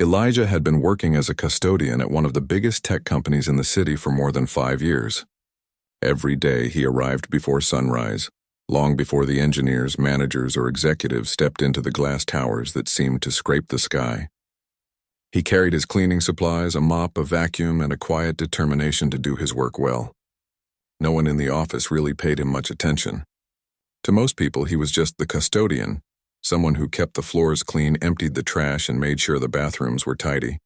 Elijah had been working as a custodian at one of the biggest tech companies in the city for more than 5 years. Every day he arrived before sunrise, long before the engineers, managers, or executives stepped into the glass towers that seemed to scrape the sky. He carried his cleaning supplies, a mop, a vacuum, and a quiet determination to do his work well. No one in the office really paid him much attention. To most people, he was just the custodian, someone who kept the floors clean, emptied the trash, and made sure the bathrooms were tidy.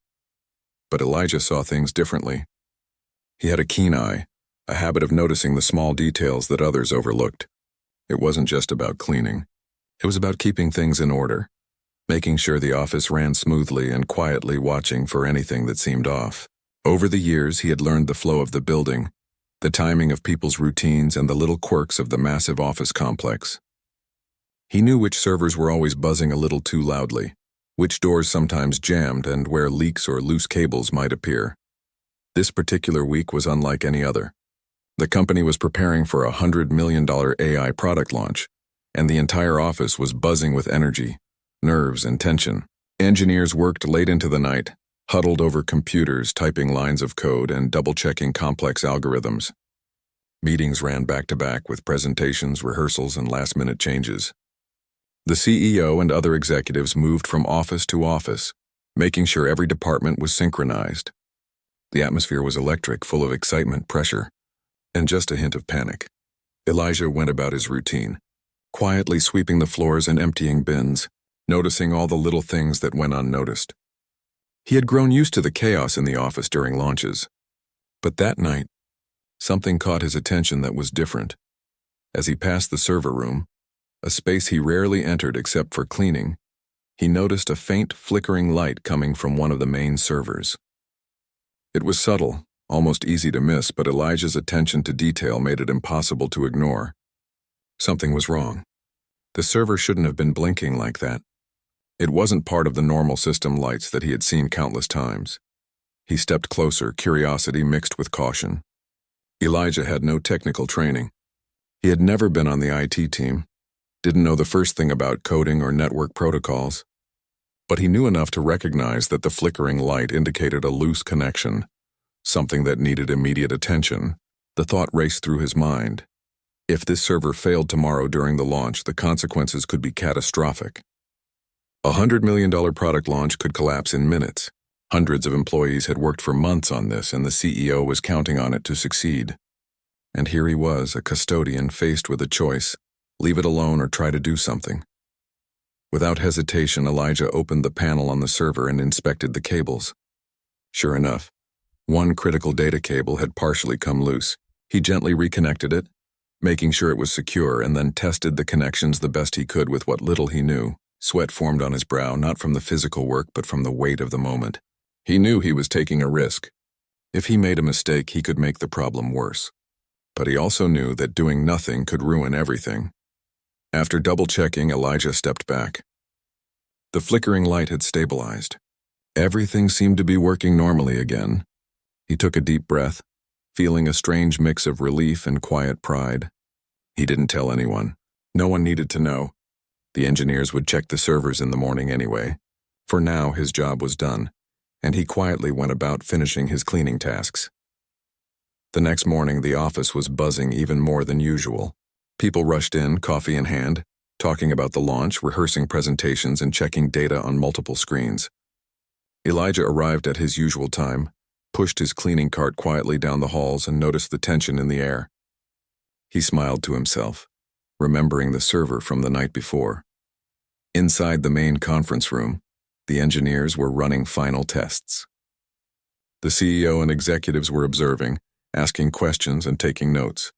But Elijah saw things differently. He had a keen eye, a habit of noticing the small details that others overlooked. It wasn't just about cleaning. It was about keeping things in order, making sure the office ran smoothly and quietly watching for anything that seemed off. Over the years, he had learned the flow of the building, the timing of people's routines, and the little quirks of the massive office complex. He knew which servers were always buzzing a little too loudly, which doors sometimes jammed, and where leaks or loose cables might appear. This particular week was unlike any other. The company was preparing for a $100 million AI product launch, and the entire office was buzzing with energy, nerves, and tension. Engineers worked late into the night, huddled over computers, typing lines of code and double-checking complex algorithms. Meetings ran back-to-back with presentations, rehearsals, and last-minute changes. The CEO and other executives moved from office to office, making sure every department was synchronized. The atmosphere was electric, full of excitement, pressure, and just a hint of panic. Elijah went about his routine, quietly sweeping the floors and emptying bins, noticing all the little things that went unnoticed. He had grown used to the chaos in the office during launches. But that night, something caught his attention that was different. As he passed the server room, a space he rarely entered except for cleaning, he noticed a faint flickering light coming from one of the main servers. It was subtle, almost easy to miss, but Elijah's attention to detail made it impossible to ignore. Something was wrong. The server shouldn't have been blinking like that. It wasn't part of the normal system lights that he had seen countless times. He stepped closer, curiosity mixed with caution. Elijah had no technical training. He had never been on the IT team, didn't know the first thing about coding or network protocols. But he knew enough to recognize that the flickering light indicated a loose connection, something that needed immediate attention. The thought raced through his mind. If this server failed tomorrow during the launch, the consequences could be catastrophic. A $100 million product launch could collapse in minutes. Hundreds of employees had worked for months on this, and the CEO was counting on it to succeed. And here he was, a custodian faced with a choice: leave it alone or try to do something. Without hesitation, Elijah opened the panel on the server and inspected the cables. Sure enough, one critical data cable had partially come loose. He gently reconnected it, making sure it was secure, and then tested the connections the best he could with what little he knew. Sweat formed on his brow, not from the physical work but from the weight of the moment. He knew he was taking a risk. If he made a mistake, he could make the problem worse. But he also knew that doing nothing could ruin everything. After double-checking, Elijah stepped back. The flickering light had stabilized. Everything seemed to be working normally again. He took a deep breath, feeling a strange mix of relief and quiet pride. He didn't tell anyone. No one needed to know. The engineers would check the servers in the morning anyway. For now, his job was done, and he quietly went about finishing his cleaning tasks. The next morning, the office was buzzing even more than usual. People rushed in, coffee in hand, talking about the launch, rehearsing presentations, and checking data on multiple screens. Elijah arrived at his usual time, pushed his cleaning cart quietly down the halls, and noticed the tension in the air. He smiled to himself, remembering the server from the night before. Inside the main conference room, the engineers were running final tests. The CEO and executives were observing, asking questions, and taking notes.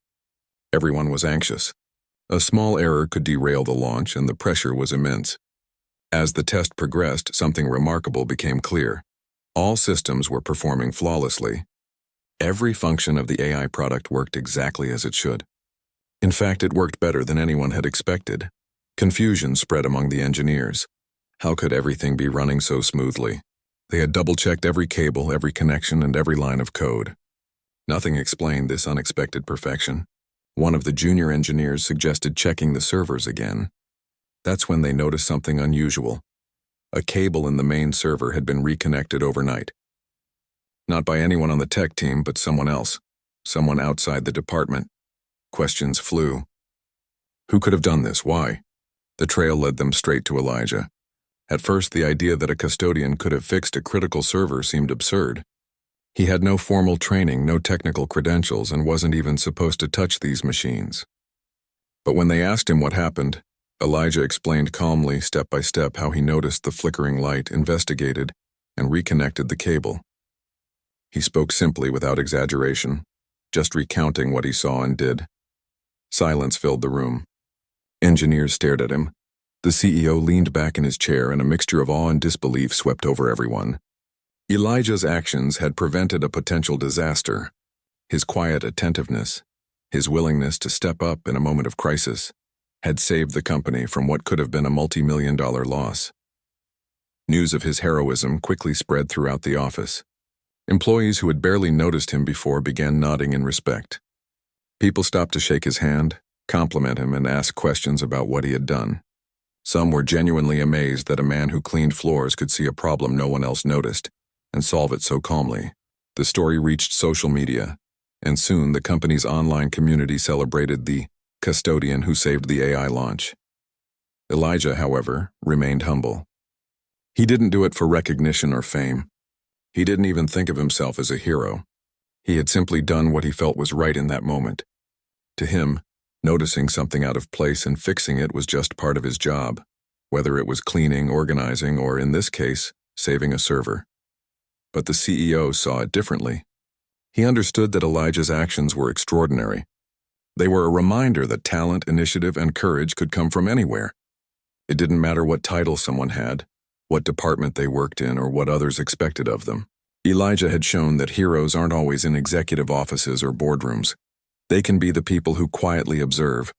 Everyone was anxious. A small error could derail the launch, and the pressure was immense. As the test progressed, something remarkable became clear. All systems were performing flawlessly. Every function of the AI product worked exactly as it should. In fact, it worked better than anyone had expected. Confusion spread among the engineers. How could everything be running so smoothly? They had double-checked every cable, every connection, and every line of code. Nothing explained this unexpected perfection. One of the junior engineers suggested checking the servers again. That's when they noticed something unusual. A cable in the main server had been reconnected overnight. Not by anyone on the tech team, but someone else. Someone outside the department. Questions flew. Who could have done this? Why? The trail led them straight to Elijah. At first, the idea that a custodian could have fixed a critical server seemed absurd. He had no formal training, no technical credentials, and wasn't even supposed to touch these machines. But when they asked him what happened, Elijah explained calmly, step by step, how he noticed the flickering light, investigated, and reconnected the cable. He spoke simply, without exaggeration, just recounting what he saw and did. Silence filled the room. Engineers stared at him. The CEO leaned back in his chair, and a mixture of awe and disbelief swept over everyone. Elijah's actions had prevented a potential disaster. His quiet attentiveness, his willingness to step up in a moment of crisis, had saved the company from what could have been a multi-million-dollar loss. News of his heroism quickly spread throughout the office. Employees who had barely noticed him before began nodding in respect. People stopped to shake his hand, compliment him, and ask questions about what he had done. Some were genuinely amazed that a man who cleaned floors could see a problem no one else noticed and solve it so calmly. The story reached social media, and soon the company's online community celebrated the custodian who saved the AI launch. Elijah, however, remained humble. He didn't do it for recognition or fame. He didn't even think of himself as a hero. He had simply done what he felt was right in that moment. To him, noticing something out of place and fixing it was just part of his job, whether it was cleaning, organizing, or, in this case, saving a server. But the CEO saw it differently. He understood that Elijah's actions were extraordinary. They were a reminder that talent, initiative, and courage could come from anywhere. It didn't matter what title someone had, what department they worked in, or what others expected of them. Elijah had shown that heroes aren't always in executive offices or boardrooms. They can be the people who quietly observe,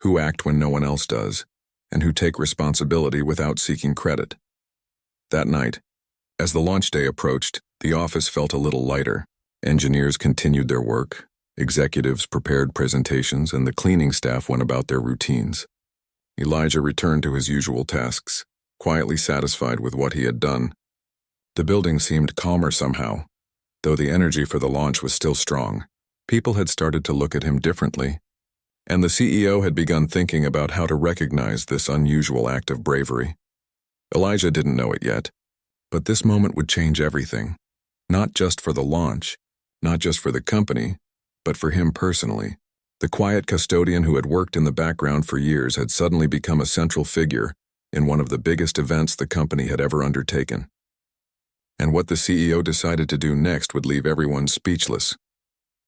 who act when no one else does, and who take responsibility without seeking credit. That night, as the launch day approached, the office felt a little lighter. Engineers continued their work, executives prepared presentations, and the cleaning staff went about their routines. Elijah returned to his usual tasks, quietly satisfied with what he had done. The building seemed calmer somehow, though the energy for the launch was still strong. People had started to look at him differently, and the CEO had begun thinking about how to recognize this unusual act of bravery. Elijah didn't know it yet, but this moment would change everything, not just for the launch, not just for the company, but for him personally. The quiet custodian who had worked in the background for years had suddenly become a central figure in one of the biggest events the company had ever undertaken. And what the CEO decided to do next would leave everyone speechless.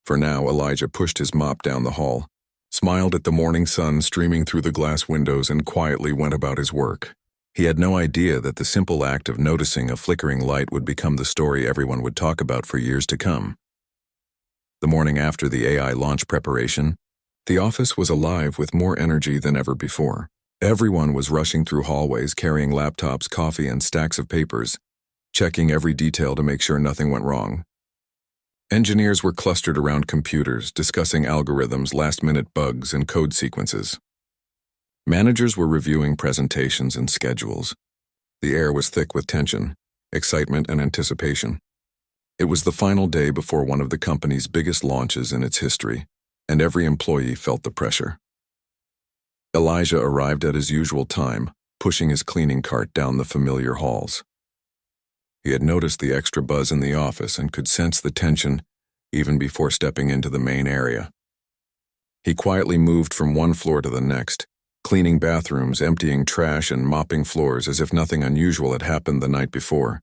For now, Elijah pushed his mop down the hall, smiled at the morning sun streaming through the glass windows, and quietly went about his work. He had no idea that the simple act of noticing a flickering light would become the story everyone would talk about for years to come. The morning after the AI launch preparation, the office was alive with more energy than ever before. Everyone was rushing through hallways carrying laptops, coffee, and stacks of papers, checking every detail to make sure nothing went wrong. Engineers were clustered around computers, discussing algorithms, last-minute bugs, and code sequences. Managers were reviewing presentations and schedules. The air was thick with tension, excitement, and anticipation. It was the final day before one of the company's biggest launches in its history, and every employee felt the pressure. Elijah arrived at his usual time, pushing his cleaning cart down the familiar halls. He had noticed the extra buzz in the office and could sense the tension even before stepping into the main area. He quietly moved from one floor to the next, cleaning bathrooms, emptying trash, and mopping floors as if nothing unusual had happened the night before.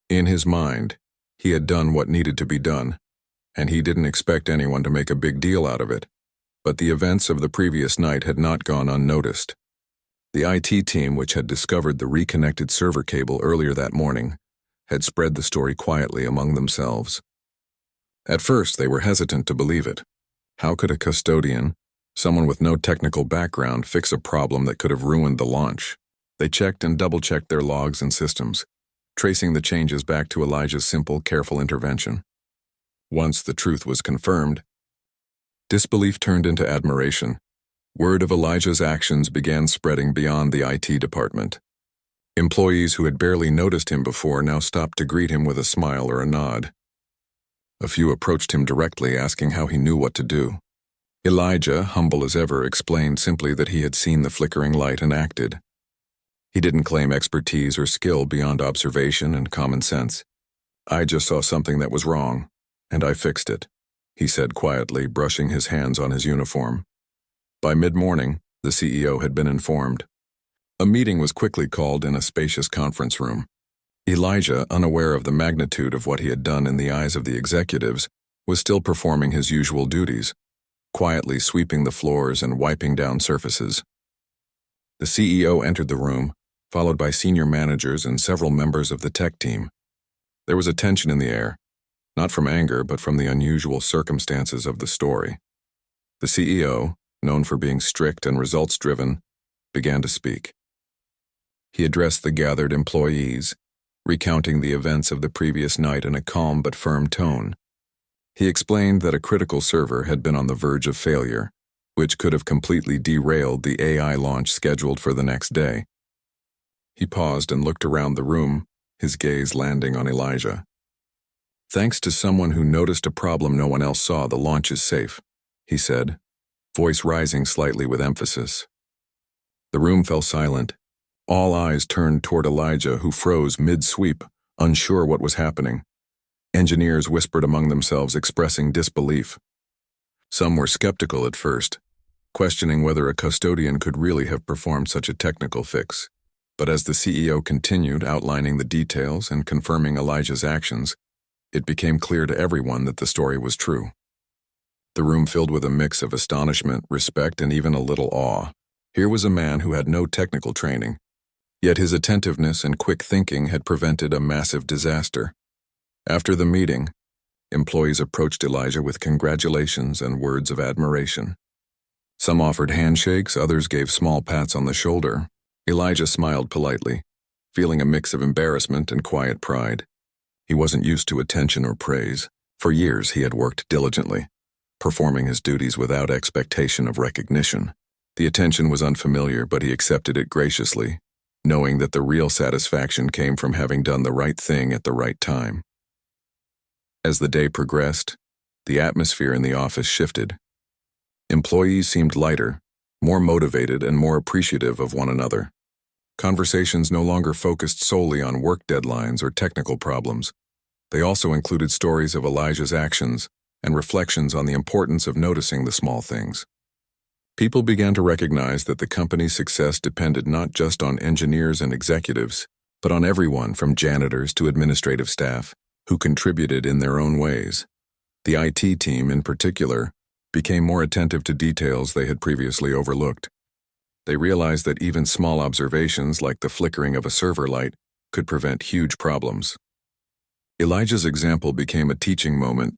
In his mind, he had done what needed to be done, and he didn't expect anyone to make a big deal out of it. But the events of the previous night had not gone unnoticed. The IT team, which had discovered the reconnected server cable earlier that morning, had spread the story quietly among themselves. At first, they were hesitant to believe it. How could a custodian, someone with no technical background, fix a problem that could have ruined the launch? They checked and double-checked their logs and systems, tracing the changes back to Elijah's simple, careful intervention. Once the truth was confirmed, disbelief turned into admiration. Word of Elijah's actions began spreading beyond the IT department. Employees who had barely noticed him before now stopped to greet him with a smile or a nod. A few approached him directly, asking how he knew what to do. Elijah, humble as ever, explained simply that he had seen the flickering light and acted. He didn't claim expertise or skill beyond observation and common sense. "I just saw something that was wrong, and I fixed it," he said quietly, brushing his hands on his uniform. By mid-morning, the CEO had been informed. A meeting was quickly called in a spacious conference room. Elijah, unaware of the magnitude of what he had done in the eyes of the executives, was still performing his usual duties, quietly sweeping the floors and wiping down surfaces. The CEO entered the room, followed by senior managers and several members of the tech team. There was a tension in the air, not from anger but from the unusual circumstances of the story. The CEO, known for being strict and results-driven, began to speak. He addressed the gathered employees, recounting the events of the previous night in a calm but firm tone. He explained that a critical server had been on the verge of failure, which could have completely derailed the AI launch scheduled for the next day. He paused and looked around the room, his gaze landing on Elijah. "Thanks to someone who noticed a problem no one else saw, the launch is safe," he said, voice rising slightly with emphasis. The room fell silent. All eyes turned toward Elijah, who froze mid-sweep, unsure what was happening. Engineers whispered among themselves, expressing disbelief. Some were skeptical at first, questioning whether a custodian could really have performed such a technical fix. But as the CEO continued outlining the details and confirming Elijah's actions, it became clear to everyone that the story was true. The room filled with a mix of astonishment, respect, and even a little awe. Here was a man who had no technical training, yet his attentiveness and quick thinking had prevented a massive disaster. After the meeting, employees approached Elijah with congratulations and words of admiration. Some offered handshakes, others gave small pats on the shoulder. Elijah smiled politely, feeling a mix of embarrassment and quiet pride. He wasn't used to attention or praise. For years he had worked diligently, performing his duties without expectation of recognition. The attention was unfamiliar, but he accepted it graciously, knowing that the real satisfaction came from having done the right thing at the right time. As the day progressed, the atmosphere in the office shifted. Employees seemed lighter, more motivated, and more appreciative of one another. Conversations no longer focused solely on work deadlines or technical problems. They also included stories of Elijah's actions and reflections on the importance of noticing the small things. People began to recognize that the company's success depended not just on engineers and executives, but on everyone from janitors to administrative staff, who contributed in their own ways. The IT team, in particular, became more attentive to details they had previously overlooked. They realized that even small observations like the flickering of a server light could prevent huge problems. Elijah's example became a teaching moment,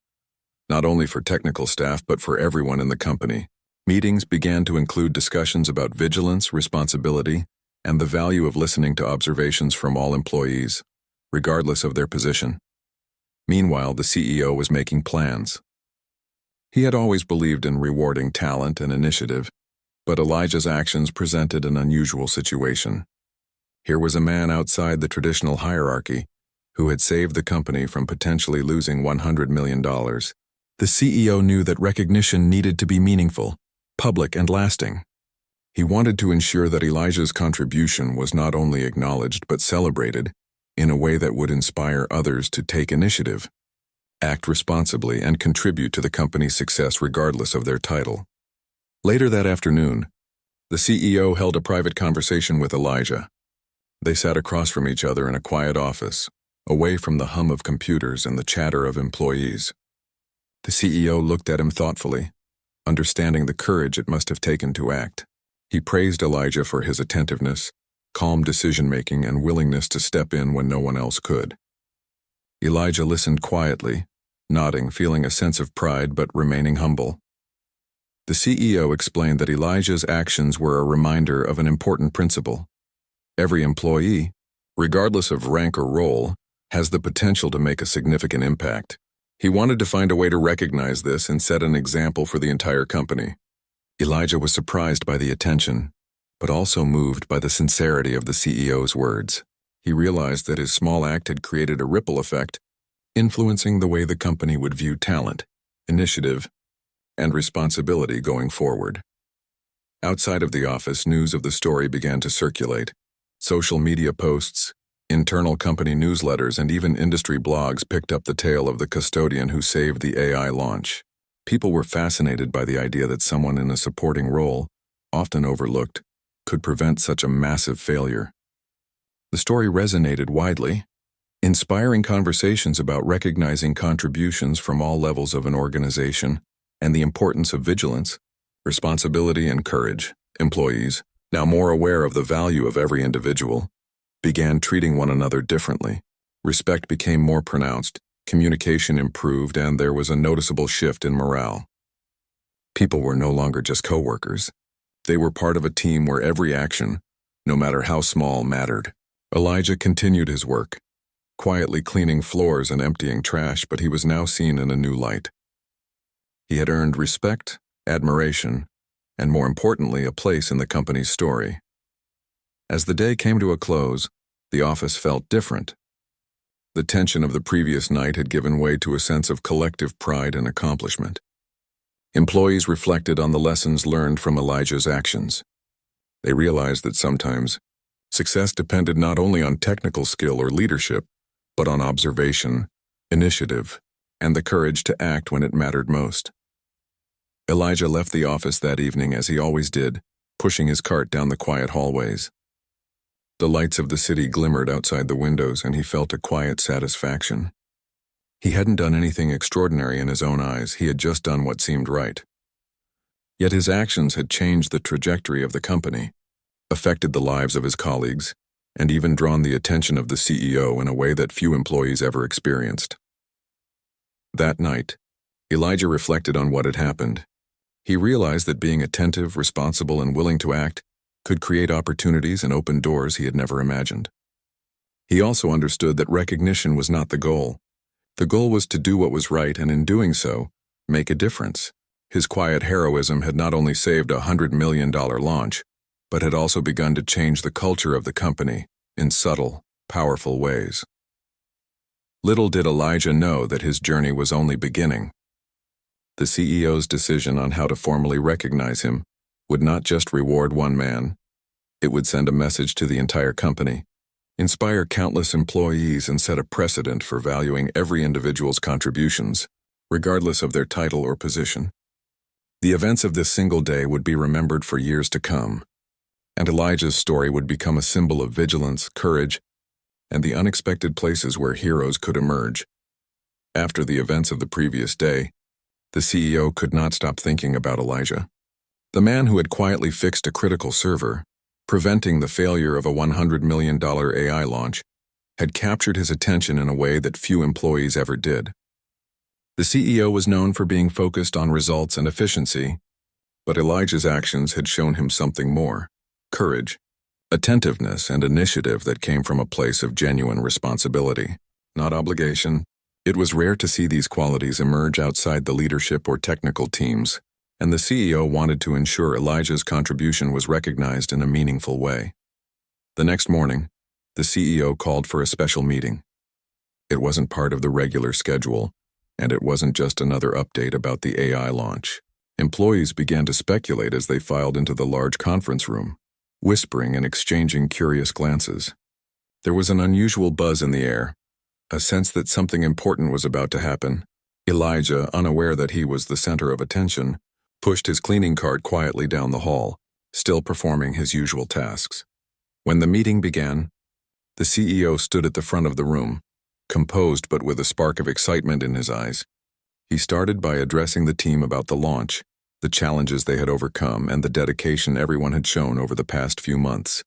not only for technical staff but for everyone in the company. Meetings began to include discussions about vigilance, responsibility, and the value of listening to observations from all employees, regardless of their position. Meanwhile, the CEO was making plans. He had always believed in rewarding talent and initiative, but Elijah's actions presented an unusual situation. Here was a man outside the traditional hierarchy who had saved the company from potentially losing $100 million. The CEO knew that recognition needed to be meaningful, public, and lasting. He wanted to ensure that Elijah's contribution was not only acknowledged but celebrated in a way that would inspire others to take initiative, act responsibly, and contribute to the company's success regardless of their title. Later that afternoon, the CEO held a private conversation with Elijah. They sat across from each other in a quiet office, away from the hum of computers and the chatter of employees. The CEO looked at him thoughtfully, understanding the courage it must have taken to act. He praised Elijah for his attentiveness, calm decision-making, and willingness to step in when no one else could. Elijah listened quietly, nodding, feeling a sense of pride but remaining humble. The CEO explained that Elijah's actions were a reminder of an important principle. Every employee, regardless of rank or role, has the potential to make a significant impact. He wanted to find a way to recognize this and set an example for the entire company. Elijah was surprised by the attention, but also moved by the sincerity of the CEO's words. He realized that his small act had created a ripple effect, influencing the way the company would view talent, initiative, and responsibility going forward. Outside of the office, news of the story began to circulate. Social media posts, internal company newsletters, and even industry blogs picked up the tale of the custodian who saved the AI launch. People were fascinated by the idea that someone in a supporting role, often overlooked, could prevent such a massive failure. The story resonated widely, inspiring conversations about recognizing contributions from all levels of an organization and the importance of vigilance, responsibility, and courage. Employees, now more aware of the value of every individual, began treating one another differently. Respect became more pronounced, communication improved, and there was a noticeable shift in morale. People were no longer just coworkers. They were part of a team where every action, no matter how small, mattered. Elijah continued his work, quietly cleaning floors and emptying trash, but he was now seen in a new light. He had earned respect, admiration, and more importantly, a place in the company's story. As the day came to a close, the office felt different. The tension of the previous night had given way to a sense of collective pride and accomplishment. Employees reflected on the lessons learned from Elijah's actions. They realized that sometimes success depended not only on technical skill or leadership, but on observation, initiative, and the courage to act when it mattered most. Elijah left the office that evening as he always did, pushing his cart down the quiet hallways. The lights of the city glimmered outside the windows, and he felt a quiet satisfaction. He hadn't done anything extraordinary in his own eyes. He had just done what seemed right. Yet his actions had changed the trajectory of the company, affected the lives of his colleagues, and even drawn the attention of the CEO in a way that few employees ever experienced. That night, Elijah reflected on what had happened. He realized that being attentive, responsible, and willing to act could create opportunities and open doors he had never imagined. He also understood that recognition was not the goal. The goal was to do what was right, and in doing so, make a difference. His quiet heroism had not only saved a $100 million launch, but had also begun to change the culture of the company in subtle, powerful ways. Little did Elijah know that his journey was only beginning. The CEO's decision on how to formally recognize him would not just reward one man. It would send a message to the entire company, inspire countless employees, and set a precedent for valuing every individual's contributions, regardless of their title or position. The events of this single day would be remembered for years to come, and Elijah's story would become a symbol of vigilance, courage, and the unexpected places where heroes could emerge. After the events of the previous day, the CEO could not stop thinking about Elijah. The man who had quietly fixed a critical server, preventing the failure of a $100 million AI launch, had captured his attention in a way that few employees ever did. The CEO was known for being focused on results and efficiency, but Elijah's actions had shown him something more: courage, attentiveness, and initiative that came from a place of genuine responsibility, not obligation. It was rare to see these qualities emerge outside the leadership or technical teams, and the CEO wanted to ensure Elijah's contribution was recognized in a meaningful way. The next morning, the CEO called for a special meeting. It wasn't part of the regular schedule, and it wasn't just another update about the AI launch. Employees began to speculate as they filed into the large conference room, whispering and exchanging curious glances. There was an unusual buzz in the air, a sense that something important was about to happen. Elijah, unaware that he was the center of attention, pushed his cleaning cart quietly down the hall, still performing his usual tasks. When the meeting began, the CEO stood at the front of the room, composed but with a spark of excitement in his eyes. He started by addressing the team about the launch, the challenges they had overcome, and the dedication everyone had shown over the past few months.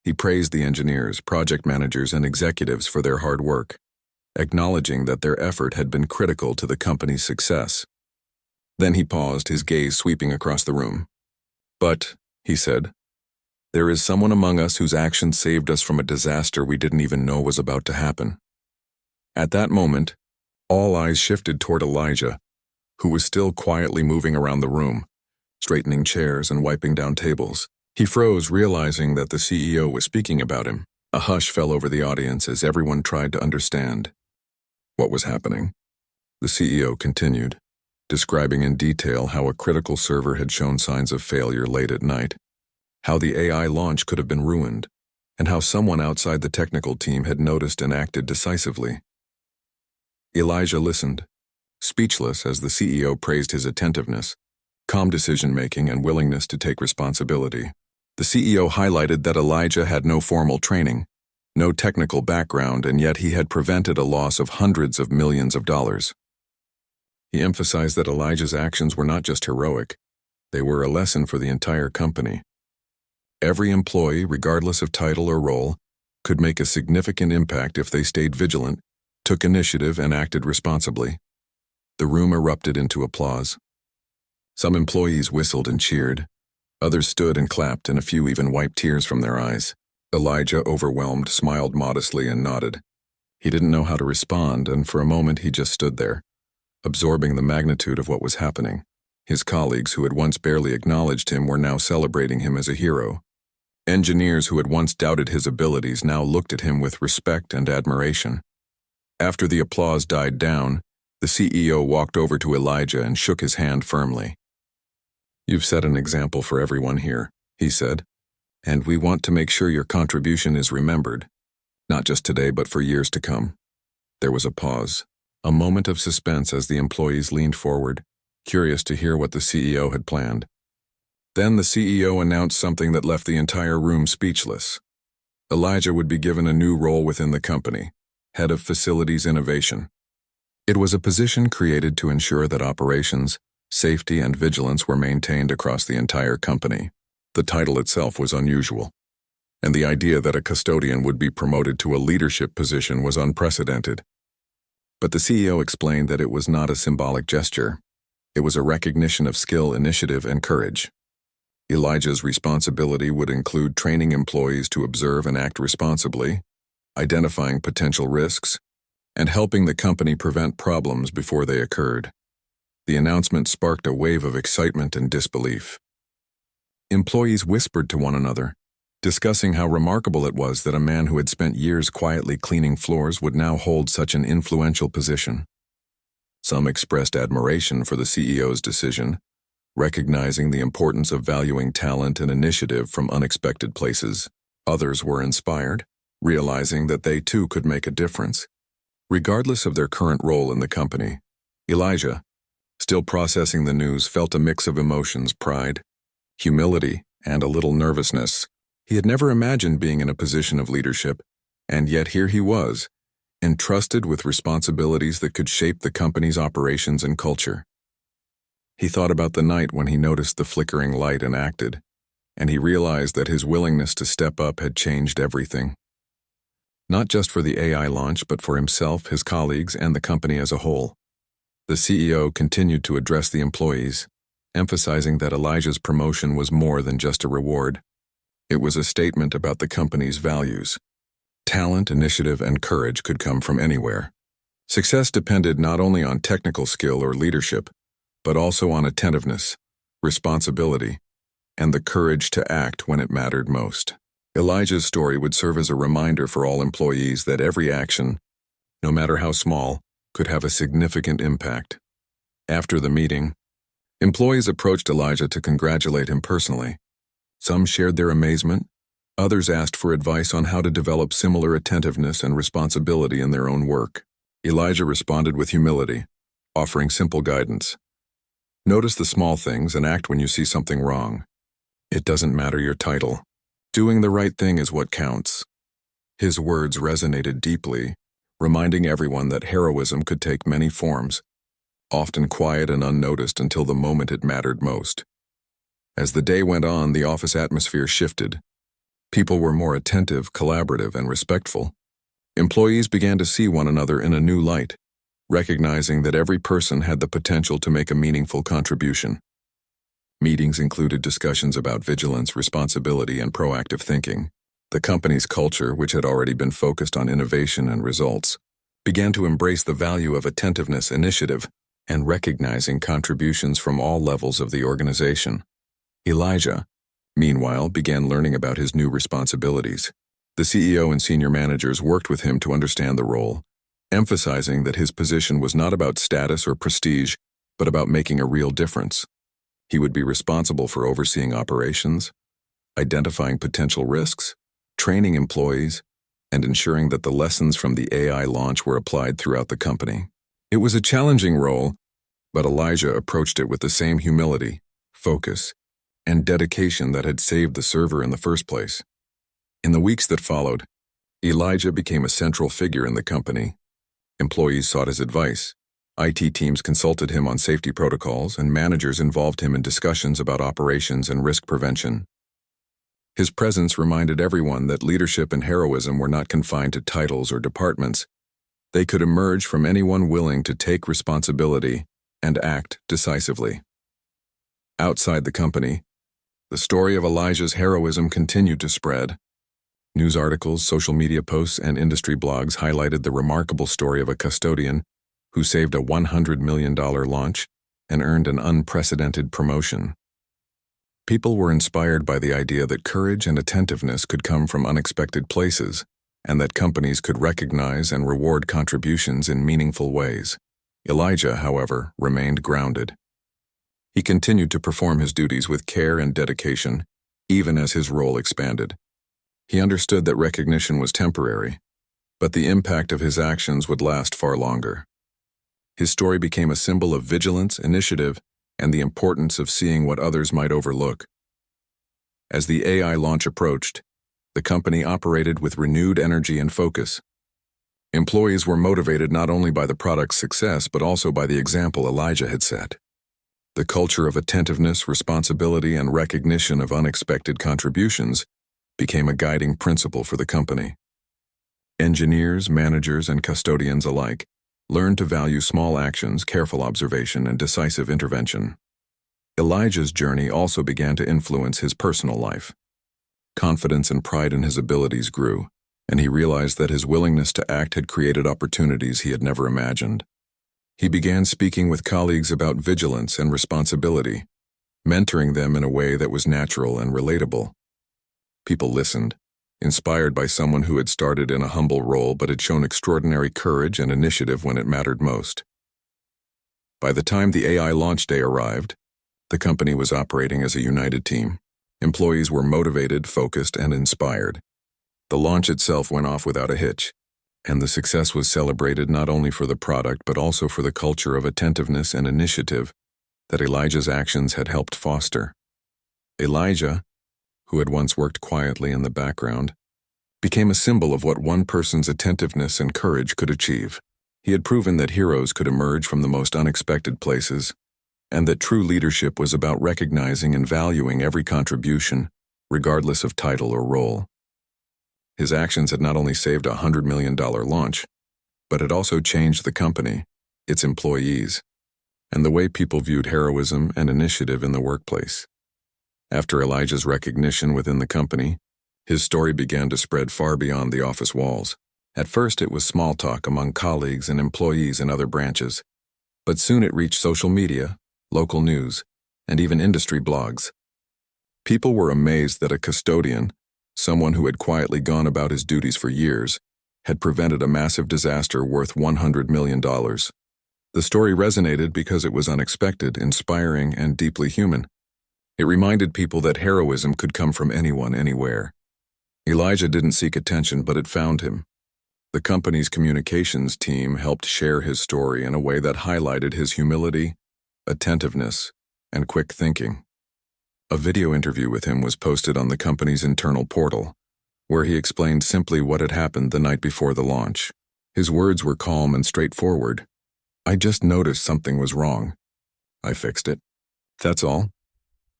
He praised the engineers, project managers, and executives for their hard work, acknowledging that their effort had been critical to the company's success. Then he paused, his gaze sweeping across the room. "But," he said, "there is someone among us whose actions saved us from a disaster we didn't even know was about to happen." At that moment, all eyes shifted toward Elijah, who was still quietly moving around the room, straightening chairs and wiping down tables. He froze, realizing that the CEO was speaking about him. A hush fell over the audience as everyone tried to understand what was happening. The CEO continued, describing in detail how a critical server had shown signs of failure late at night, how the AI launch could have been ruined, and how someone outside the technical team had noticed and acted decisively. Elijah listened, speechless as the CEO praised his attentiveness, calm decision-making, and willingness to take responsibility. The CEO highlighted that Elijah had no formal training, no technical background, and yet he had prevented a loss of hundreds of millions of dollars. He emphasized that Elijah's actions were not just heroic, they were a lesson for the entire company. Every employee, regardless of title or role, could make a significant impact if they stayed vigilant, took initiative, and acted responsibly. The room erupted into applause. Some employees whistled and cheered. Others stood and clapped, and a few even wiped tears from their eyes. Elijah, overwhelmed, smiled modestly and nodded. He didn't know how to respond, and for a moment he just stood there, absorbing the magnitude of what was happening. His colleagues, who had once barely acknowledged him, were now celebrating him as a hero. Engineers who had once doubted his abilities now looked at him with respect and admiration. After the applause died down, the CEO walked over to Elijah and shook his hand firmly. "You've set an example for everyone here," he said, "and we want to make sure your contribution is remembered, not just today but for years to come." There was a pause, a moment of suspense as the employees leaned forward, curious to hear what the CEO had planned. Then the CEO announced something that left the entire room speechless. Elijah would be given a new role within the company, Head of Facilities Innovation. It was a position created to ensure that operations, safety, and vigilance were maintained across the entire company. The title itself was unusual, and the idea that a custodian would be promoted to a leadership position was unprecedented. But the CEO explained that it was not a symbolic gesture. It was a recognition of skill, initiative, and courage. Elijah's responsibility would include training employees to observe and act responsibly, identifying potential risks, and helping the company prevent problems before they occurred. The announcement sparked a wave of excitement and disbelief. Employees whispered to one another, discussing how remarkable it was that a man who had spent years quietly cleaning floors would now hold such an influential position. Some expressed admiration for the CEO's decision, recognizing the importance of valuing talent and initiative from unexpected places. Others were inspired, realizing that they too could make a difference. Regardless of their current role in the company, Elijah, still processing the news, felt a mix of emotions: pride, humility, and a little nervousness. He had never imagined being in a position of leadership, and yet here he was, entrusted with responsibilities that could shape the company's operations and culture. He thought about the night when he noticed the flickering light and acted, and he realized that his willingness to step up had changed everything. Not just for the AI launch, but for himself, his colleagues, and the company as a whole. The CEO continued to address the employees, emphasizing that Elijah's promotion was more than just a reward. It was a statement about the company's values. Talent, initiative, and courage could come from anywhere. Success depended not only on technical skill or leadership, but also on attentiveness, responsibility, and the courage to act when it mattered most. Elijah's story would serve as a reminder for all employees that every action, no matter how small, could have a significant impact. After the meeting, employees approached Elijah to congratulate him personally. Some shared their amazement, others asked for advice on how to develop similar attentiveness and responsibility in their own work. Elijah responded with humility, offering simple guidance. Notice the small things and act when you see something wrong. It doesn't matter your title. Doing the right thing is what counts. His words resonated deeply, reminding everyone that heroism could take many forms, often quiet and unnoticed until the moment it mattered most. As the day went on, the office atmosphere shifted. People were more attentive, collaborative, and respectful. Employees began to see one another in a new light, recognizing that every person had the potential to make a meaningful contribution. Meetings included discussions about vigilance, responsibility, and proactive thinking. The company's culture, which had already been focused on innovation and results, began to embrace the value of attentiveness, initiative, and recognizing contributions from all levels of the organization. Elijah, meanwhile, began learning about his new responsibilities. The CEO and senior managers worked with him to understand the role, emphasizing that his position was not about status or prestige, but about making a real difference. He would be responsible for overseeing operations, identifying potential risks, training employees, and ensuring that the lessons from the AI launch were applied throughout the company. It was a challenging role, but Elijah approached it with the same humility, focus, and dedication that had saved the server in the first place. In the weeks that followed, Elijah became a central figure in the company. Employees sought his advice, IT teams consulted him on safety protocols, and managers involved him in discussions about operations and risk prevention. His presence reminded everyone that leadership and heroism were not confined to titles or departments. They could emerge from anyone willing to take responsibility and act decisively. Outside the company, the story of Elijah's heroism continued to spread. News articles, social media posts, and industry blogs highlighted the remarkable story of a custodian who saved a $100 million launch and earned an unprecedented promotion. People were inspired by the idea that courage and attentiveness could come from unexpected places, and that companies could recognize and reward contributions in meaningful ways. Elijah, however, remained grounded. He continued to perform his duties with care and dedication, even as his role expanded. He understood that recognition was temporary, but the impact of his actions would last far longer. His story became a symbol of vigilance, initiative, and the importance of seeing what others might overlook. As the AI launch approached, the company operated with renewed energy and focus. Employees were motivated not only by the product's success but also by the example Elijah had set. The culture of attentiveness, responsibility, and recognition of unexpected contributions became a guiding principle for the company. Engineers, managers, and custodians alike learned to value small actions, careful observation, and decisive intervention. Elijah's journey also began to influence his personal life. Confidence and pride in his abilities grew, and he realized that his willingness to act had created opportunities he had never imagined. He began speaking with colleagues about vigilance and responsibility, mentoring them in a way that was natural and relatable. People listened, inspired by someone who had started in a humble role but had shown extraordinary courage and initiative when it mattered most. By the time the AI launch day arrived, the company was operating as a united team. Employees were motivated, focused, and inspired. The launch itself went off without a hitch, and the success was celebrated not only for the product but also for the culture of attentiveness and initiative that Elijah's actions had helped foster. Elijah, who had once worked quietly in the background, became a symbol of what one person's attentiveness and courage could achieve. He had proven that heroes could emerge from the most unexpected places, and that true leadership was about recognizing and valuing every contribution, regardless of title or role. His actions had not only saved a $100 million launch, but had also changed the company, its employees, and the way people viewed heroism and initiative in the workplace. After Elijah's recognition within the company, his story began to spread far beyond the office walls. At first, it was small talk among colleagues and employees in other branches, but soon it reached social media, local news, and even industry blogs. People were amazed that a custodian, someone who had quietly gone about his duties for years, had prevented a massive disaster worth $100 million. The story resonated because it was unexpected, inspiring, and deeply human. It reminded people that heroism could come from anyone, anywhere. Elijah didn't seek attention, but it found him. The company's communications team helped share his story in a way that highlighted his humility, attentiveness, and quick thinking. A video interview with him was posted on the company's internal portal, where he explained simply what had happened the night before the launch. His words were calm and straightforward. "I just noticed something was wrong. I fixed it. That's all."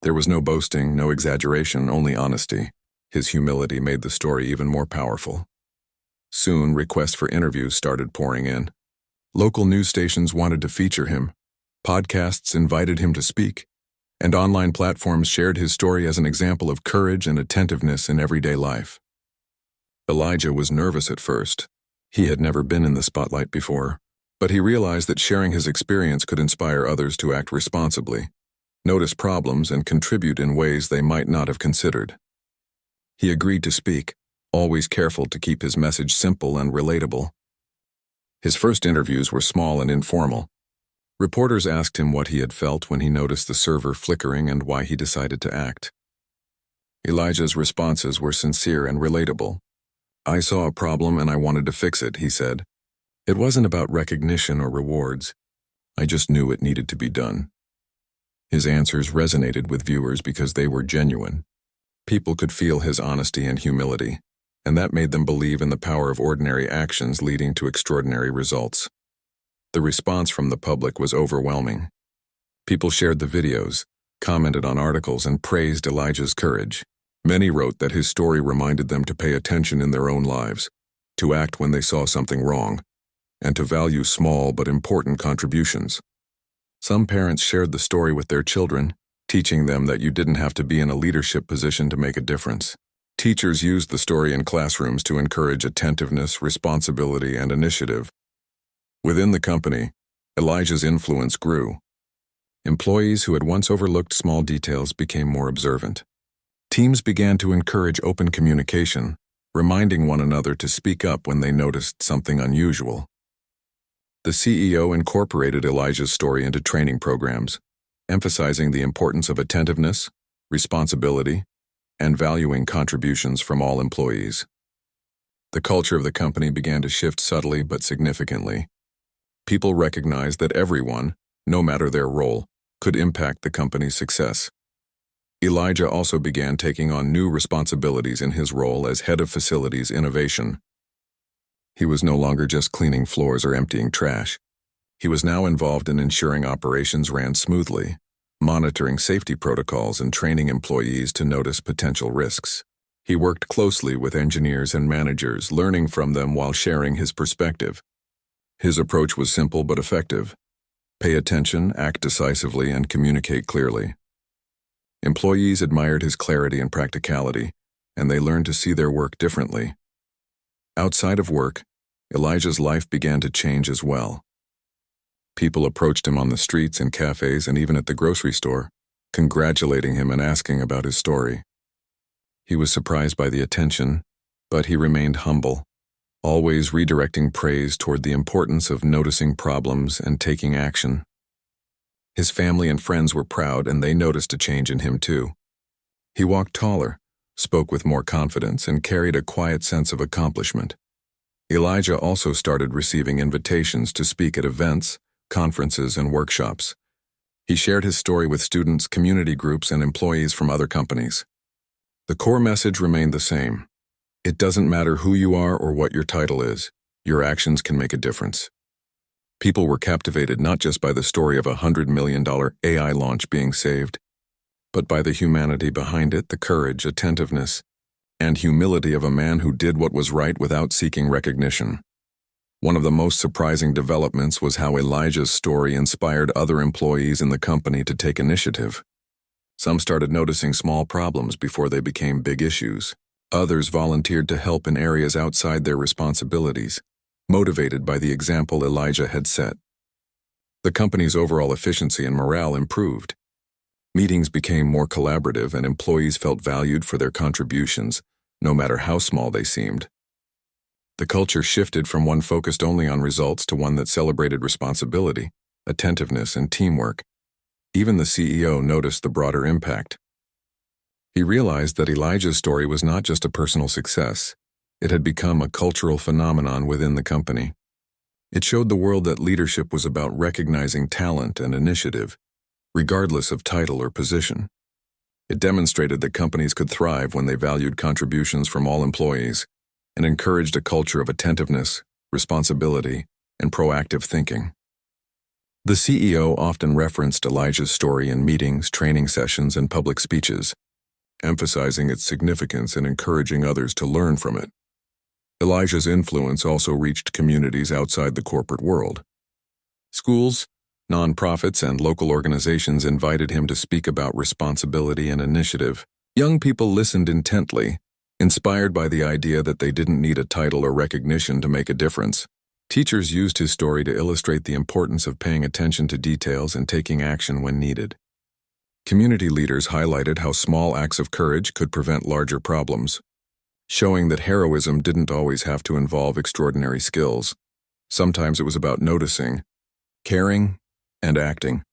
There was no boasting, no exaggeration, only honesty. His humility made the story even more powerful. Soon, requests for interviews started pouring in. Local news stations wanted to feature him. Podcasts invited him to speak, and online platforms shared his story as an example of courage and attentiveness in everyday life. Elijah was nervous at first. He had never been in the spotlight before, but he realized that sharing his experience could inspire others to act responsibly. notice problems, and contribute in ways they might not have considered. He agreed to speak, always careful to keep his message simple and relatable. His first interviews were small and informal. Reporters asked him what he had felt when he noticed the server flickering and why he decided to act. Elijah's responses were sincere and relatable. "I saw a problem and I wanted to fix it," he said. "It wasn't about recognition or rewards. I just knew it needed to be done." His answers resonated with viewers because they were genuine. People could feel his honesty and humility, and that made them believe in the power of ordinary actions leading to extraordinary results. The response from the public was overwhelming. People shared the videos, commented on articles, and praised Elijah's courage. Many wrote that his story reminded them to pay attention in their own lives, to act when they saw something wrong, and to value small but important contributions. Some parents shared the story with their children, teaching them that you didn't have to be in a leadership position to make a difference. Teachers used the story in classrooms to encourage attentiveness, responsibility, and initiative. Within the company, Elijah's influence grew. Employees who had once overlooked small details became more observant. Teams began to encourage open communication, reminding one another to speak up when they noticed something unusual. The CEO incorporated Elijah's story into training programs, emphasizing the importance of attentiveness, responsibility, and valuing contributions from all employees. The culture of the company began to shift subtly but significantly. People recognized that everyone, no matter their role, could impact the company's success. Elijah also began taking on new responsibilities in his role as head of facilities innovation. He was no longer just cleaning floors or emptying trash. He was now involved in ensuring operations ran smoothly, monitoring safety protocols and training employees to notice potential risks. He worked closely with engineers and managers, learning from them while sharing his perspective. His approach was simple but effective. Pay attention, act decisively, and communicate clearly. Employees admired his clarity and practicality, and they learned to see their work differently. Outside of work, Elijah's life began to change as well. People approached him on the streets, in cafes, and even at the grocery store, congratulating him and asking about his story. He was surprised by the attention, but he remained humble, always redirecting praise toward the importance of noticing problems and taking action. His family and friends were proud, and they noticed a change in him too. He walked taller, spoke with more confidence, and carried a quiet sense of accomplishment. Elijah also started receiving invitations to speak at events, conferences, and workshops. He shared his story with students, community groups, and employees from other companies. The core message remained the same. It doesn't matter who you are or what your title is, your actions can make a difference. People were captivated not just by the story of a $100 million AI launch being saved, but by the humanity behind it, the courage, attentiveness, and humility of a man who did what was right without seeking recognition. One of the most surprising developments was how Elijah's story inspired other employees in the company to take initiative. Some started noticing small problems before they became big issues. Others volunteered to help in areas outside their responsibilities, motivated by the example Elijah had set. The company's overall efficiency and morale improved. Meetings became more collaborative, and employees felt valued for their contributions, no matter how small they seemed. The culture shifted from one focused only on results to one that celebrated responsibility, attentiveness, and teamwork. Even the CEO noticed the broader impact. He realized that Elijah's story was not just a personal success. It had become a cultural phenomenon within the company. It showed the world that leadership was about recognizing talent and initiative, regardless of title or position. It demonstrated that companies could thrive when they valued contributions from all employees and encouraged a culture of attentiveness, responsibility, and proactive thinking. The CEO often referenced Elijah's story in meetings, training sessions, and public speeches, emphasizing its significance and encouraging others to learn from it. Elijah's influence also reached communities outside the corporate world. Schools, nonprofits, and local organizations invited him to speak about responsibility and initiative. Young people listened intently, inspired by the idea that they didn't need a title or recognition to make a difference. Teachers used his story to illustrate the importance of paying attention to details and taking action when needed. Community leaders highlighted how small acts of courage could prevent larger problems, showing that heroism didn't always have to involve extraordinary skills. Sometimes it was about noticing, caring, and acting.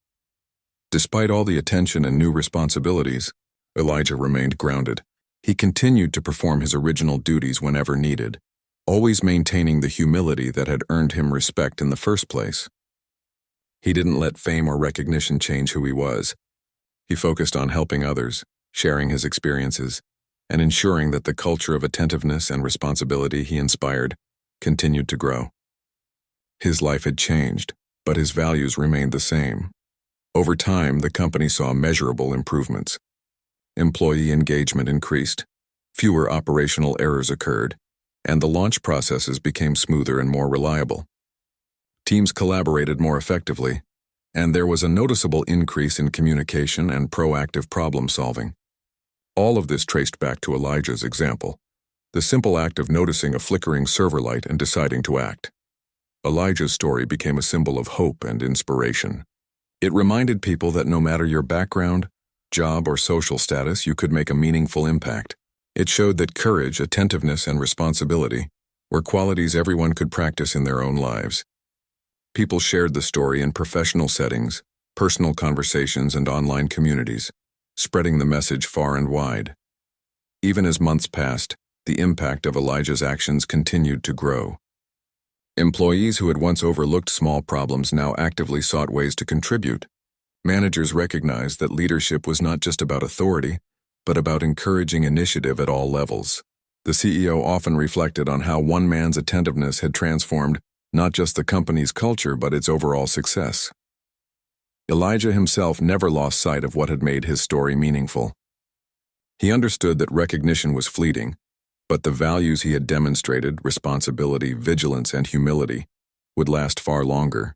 Despite all the attention and new responsibilities, Elijah remained grounded. He continued to perform his original duties whenever needed, always maintaining the humility that had earned him respect in the first place. He didn't let fame or recognition change who he was. He focused on helping others, sharing his experiences, and ensuring that the culture of attentiveness and responsibility he inspired continued to grow. His life had changed, but his values remained the same. Over time, the company saw measurable improvements. Employee engagement increased, fewer operational errors occurred, and the launch processes became smoother and more reliable. Teams collaborated more effectively, and there was a noticeable increase in communication and proactive problem-solving. All of this traced back to Elijah's example, the simple act of noticing a flickering server light and deciding to act. Elijah's story became a symbol of hope and inspiration. It reminded people that no matter your background, job, or social status, you could make a meaningful impact. It showed that courage, attentiveness, and responsibility were qualities everyone could practice in their own lives. People shared the story in professional settings, personal conversations, and online communities, spreading the message far and wide. Even as months passed, the impact of Elijah's actions continued to grow. Employees who had once overlooked small problems now actively sought ways to contribute. Managers recognized that leadership was not just about authority, but about encouraging initiative at all levels. The CEO often reflected on how one man's attentiveness had transformed not just the company's culture, but its overall success. Elijah himself never lost sight of what had made his story meaningful. He understood that recognition was fleeting, but the values he had demonstrated, responsibility, vigilance, and humility, would last far longer.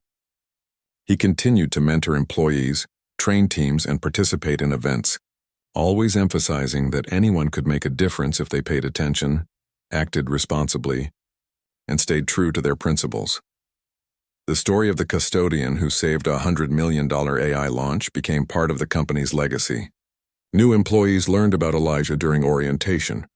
He continued to mentor employees, train teams, and participate in events, always emphasizing that anyone could make a difference if they paid attention, acted responsibly, and stayed true to their principles. The story of the custodian who saved a $100 million AI launch became part of the company's legacy. New employees learned about Elijah during orientation,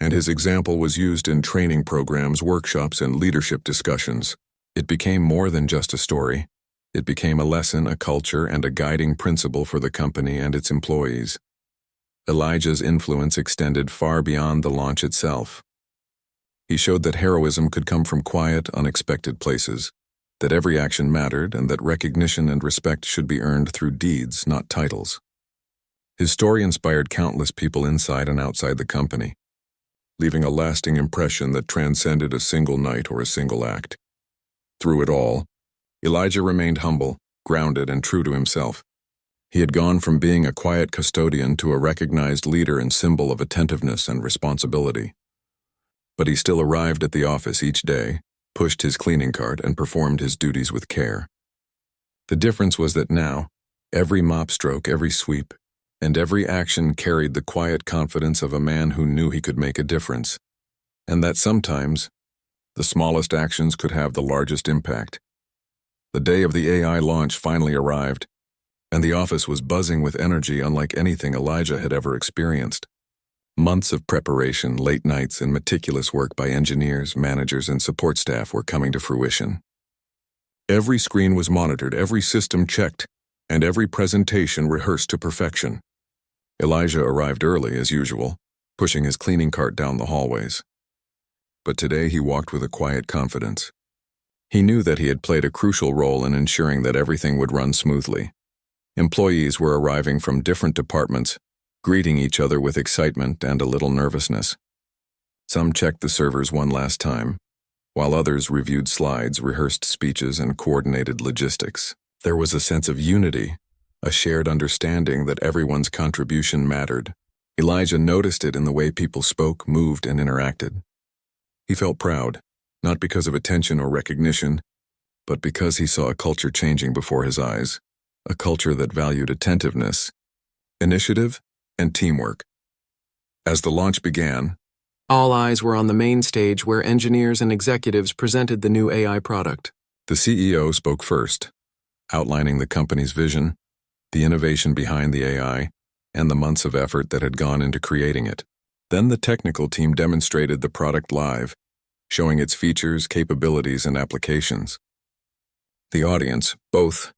and his example was used in training programs, workshops, and leadership discussions. It became more than just a story. It became a lesson, a culture, and a guiding principle for the company and its employees. Elijah's influence extended far beyond the launch itself. He showed that heroism could come from quiet, unexpected places, that every action mattered, and that recognition and respect should be earned through deeds, not titles. His story inspired countless people inside and outside the company, leaving a lasting impression that transcended a single night or a single act. Through it all, Elijah remained humble, grounded, and true to himself. He had gone from being a quiet custodian to a recognized leader and symbol of attentiveness and responsibility. But he still arrived at the office each day, pushed his cleaning cart, and performed his duties with care. The difference was that now, every mop stroke, every sweep, and every action carried the quiet confidence of a man who knew he could make a difference, and that sometimes, the smallest actions could have the largest impact. The day of the AI launch finally arrived, and the office was buzzing with energy unlike anything Elijah had ever experienced. Months of preparation, late nights, and meticulous work by engineers, managers, and support staff were coming to fruition. Every screen was monitored, every system checked, and every presentation rehearsed to perfection. Elijah arrived early, as usual, pushing his cleaning cart down the hallways. But today he walked with a quiet confidence. He knew that he had played a crucial role in ensuring that everything would run smoothly. Employees were arriving from different departments, greeting each other with excitement and a little nervousness. Some checked the servers one last time, while others reviewed slides, rehearsed speeches, and coordinated logistics. There was a sense of unity, a shared understanding that everyone's contribution mattered. Elijah noticed it in the way people spoke, moved, and interacted. He felt proud, not because of attention or recognition, but because he saw a culture changing before his eyes, a culture that valued attentiveness, initiative, and teamwork. As the launch began, all eyes were on the main stage where engineers and executives presented the new AI product. The CEO spoke first, outlining the company's vision, the innovation behind the AI, and the months of effort that had gone into creating it. Then the technical team demonstrated the product live, showing its features, capabilities, and applications. The audience, both